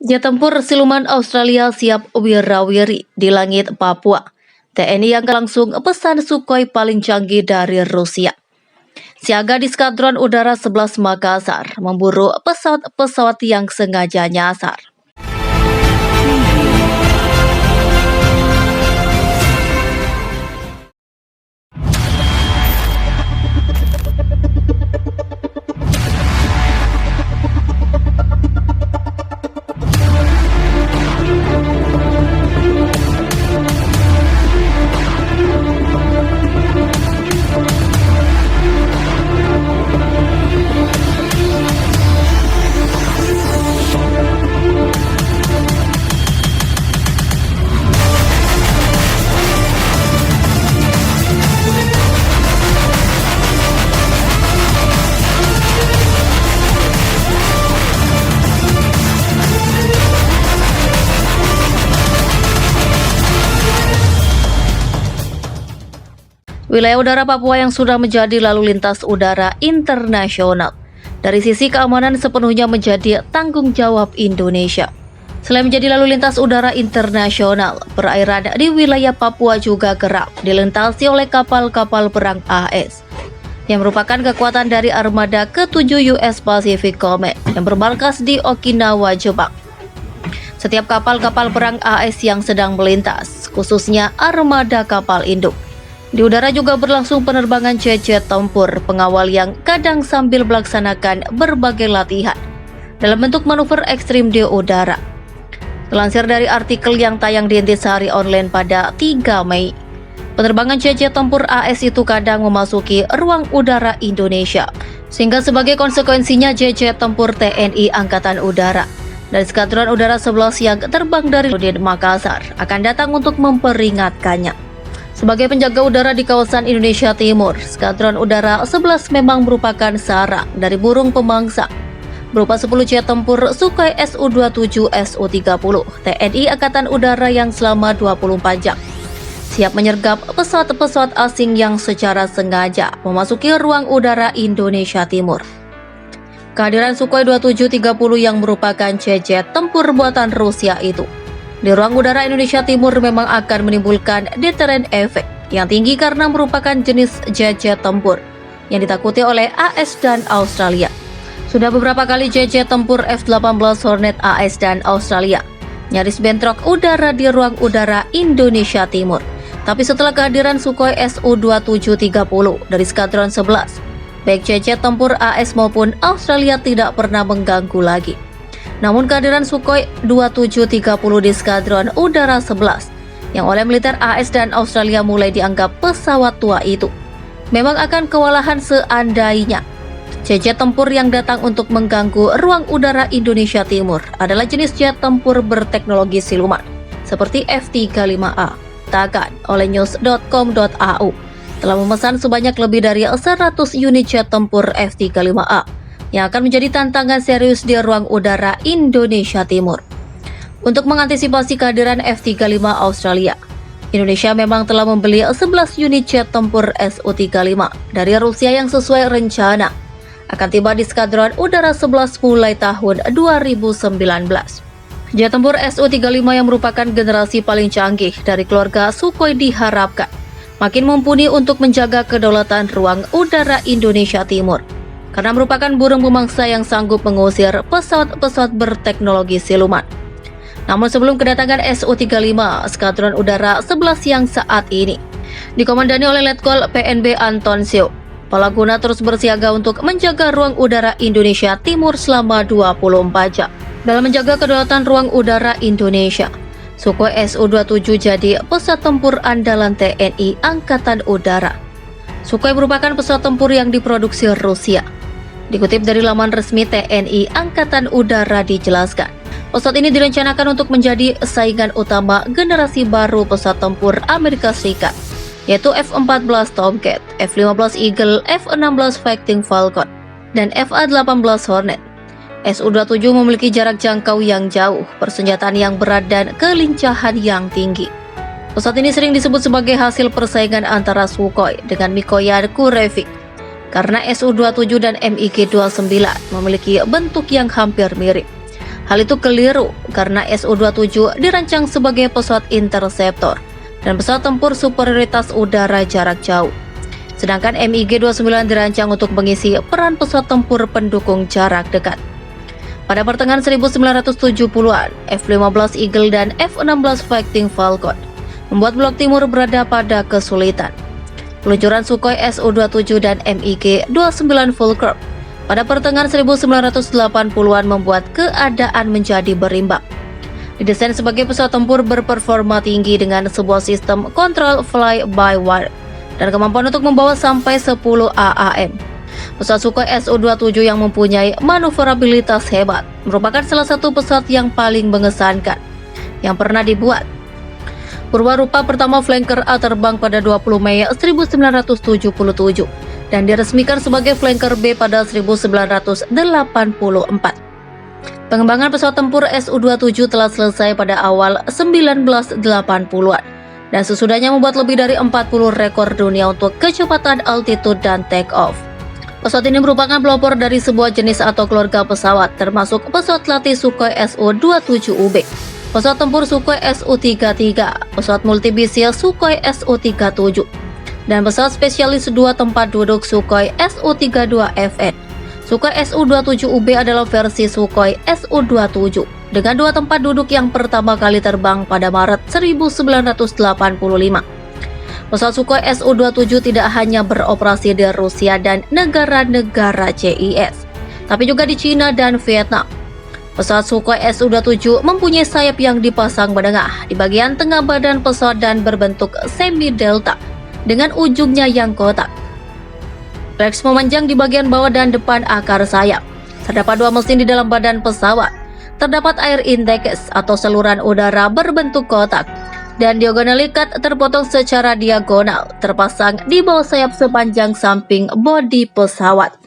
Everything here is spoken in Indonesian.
Jet tempur siluman Australia siap wirawiri di langit Papua. TNI yang langsung pesan Sukhoi paling canggih dari Rusia. Siaga di Skadron Udara 11 Makassar memburu pesawat-pesawat yang sengaja nyasar. Wilayah udara Papua yang sudah menjadi lalu lintas udara internasional. Dari sisi keamanan sepenuhnya menjadi tanggung jawab Indonesia. Selain menjadi lalu lintas udara internasional, perairan di wilayah Papua juga kerap dilintasi oleh kapal-kapal perang AS yang merupakan kekuatan dari armada ke-7 US Pacific Command yang bermarkas di Okinawa, Jepang. Setiap kapal-kapal perang AS yang sedang melintas, khususnya armada kapal induk, di udara juga berlangsung penerbangan jet tempur pengawal yang kadang sambil melaksanakan berbagai latihan dalam bentuk manuver ekstrim di udara. Dilansir dari artikel yang tayang di Intisari Online pada 3 Mei, penerbangan jet tempur AS itu kadang memasuki ruang udara Indonesia, sehingga sebagai konsekuensinya jet tempur TNI Angkatan Udara dan Skadron Udara 11 yang terbang dari Makassar akan datang untuk memperingatkannya. Sebagai penjaga udara di kawasan Indonesia Timur, Skadron Udara 11 memang merupakan sarang dari burung pemangsa berupa 10 jet tempur Sukhoi Su-27 Su-30 TNI Angkatan Udara yang selama 24 jam siap menyergap pesawat-pesawat asing yang secara sengaja memasuki ruang udara Indonesia Timur. Kehadiran Sukhoi 2730 yang merupakan jet tempur buatan Rusia itu di ruang udara Indonesia Timur memang akan menimbulkan deterrent effect yang tinggi karena merupakan jenis jet tempur yang ditakuti oleh AS dan Australia. Sudah beberapa kali jet tempur F-18 Hornet AS dan Australia nyaris bentrok udara di ruang udara Indonesia Timur. Tapi setelah kehadiran Sukhoi Su-2730 dari Skadron 11, baik jet tempur AS maupun Australia tidak pernah mengganggu lagi. Namun kehadiran Sukhoi 2730 di Skadron Udara 11 yang oleh militer AS dan Australia mulai dianggap pesawat tua itu memang akan kewalahan seandainya jet tempur yang datang untuk mengganggu ruang udara Indonesia Timur adalah jenis jet tempur berteknologi siluman seperti F-35A. Dikatakan oleh news.com.au telah memesan sebanyak lebih dari 100 unit jet tempur F-35A yang akan menjadi tantangan serius di ruang udara Indonesia Timur. Untuk mengantisipasi kehadiran F-35 Australia, Indonesia memang telah membeli 11 unit jet tempur Su-35 dari Rusia yang sesuai rencana akan tiba di Skadron Udara 11 mulai tahun 2019. Jet tempur Su-35 yang merupakan generasi paling canggih dari keluarga Sukhoi diharapkan makin mumpuni untuk menjaga kedaulatan ruang udara Indonesia Timur, karena merupakan burung pemangsa yang sanggup mengusir pesawat-pesawat berteknologi siluman. Namun sebelum kedatangan Su-35, Skadron Udara 11 yang saat ini dikomandani oleh Letkol PNB Anton Sio, Palaguna terus bersiaga untuk menjaga ruang udara Indonesia Timur selama 24 jam. Dalam menjaga kedaulatan ruang udara Indonesia, Sukhoi Su-27 jadi pesawat tempur andalan TNI Angkatan Udara. Sukhoi merupakan pesawat tempur yang diproduksi Rusia. Dikutip dari laman resmi TNI Angkatan Udara dijelaskan, pesawat ini direncanakan untuk menjadi saingan utama generasi baru pesawat tempur Amerika Serikat, yaitu F-14 Tomcat, F-15 Eagle, F-16 Fighting Falcon, dan FA-18 Hornet. Su-27 memiliki jarak jangkau yang jauh, persenjataan yang berat, dan kelincahan yang tinggi. Pesawat ini sering disebut sebagai hasil persaingan antara Sukhoi dengan Mikoyan Kurevik, karena Su-27 dan MiG-29 memiliki bentuk yang hampir mirip. Hal itu keliru karena Su-27 dirancang sebagai pesawat interceptor dan pesawat tempur superioritas udara jarak jauh. Sedangkan MiG-29 dirancang untuk mengisi peran pesawat tempur pendukung jarak dekat. Pada pertengahan 1970-an, F-15 Eagle dan F-16 Fighting Falcon membuat Blok Timur berada pada kesulitan. Peluncuran Sukhoi Su-27 dan MiG-29 Fulcrum pada pertengahan 1980-an membuat keadaan menjadi berimbang. Didesain sebagai pesawat tempur berperforma tinggi dengan sebuah sistem kontrol fly-by-wire dan kemampuan untuk membawa sampai 10 AAM. Pesawat Sukhoi Su-27 yang mempunyai manuverabilitas hebat merupakan salah satu pesawat yang paling mengesankan yang pernah dibuat. Purwarupa pertama Flanker A terbang pada 20 Mei 1977 dan diresmikan sebagai Flanker B pada 1984. Pengembangan pesawat tempur Su-27 telah selesai pada awal 1980-an dan sesudahnya membuat lebih dari 40 rekor dunia untuk kecepatan altitude dan take off. Pesawat ini merupakan pelopor dari sebuah jenis atau keluarga pesawat, termasuk pesawat latih Sukhoi Su-27UB, pesawat tempur Sukhoi Su-33, pesawat multibisia Sukhoi Su-37, dan pesawat spesialis 2 tempat duduk Sukhoi Su-32FN. Sukhoi Su-27UB adalah versi Sukhoi Su-27 dengan 2 tempat duduk yang pertama kali terbang pada Maret 1985. Pesawat Sukhoi Su-27 tidak hanya beroperasi di Rusia dan negara-negara CIS, tapi juga di Cina dan Vietnam. Pesawat Sukhoi Su-27 mempunyai sayap yang dipasang menengah di bagian tengah badan pesawat dan berbentuk semi-delta dengan ujungnya yang kotak. Flex memanjang di bagian bawah dan depan akar sayap. Terdapat 2 mesin di dalam badan pesawat. Terdapat air intakes atau saluran udara berbentuk kotak dan diagonal ikat terpotong secara diagonal terpasang di bawah sayap sepanjang samping bodi pesawat.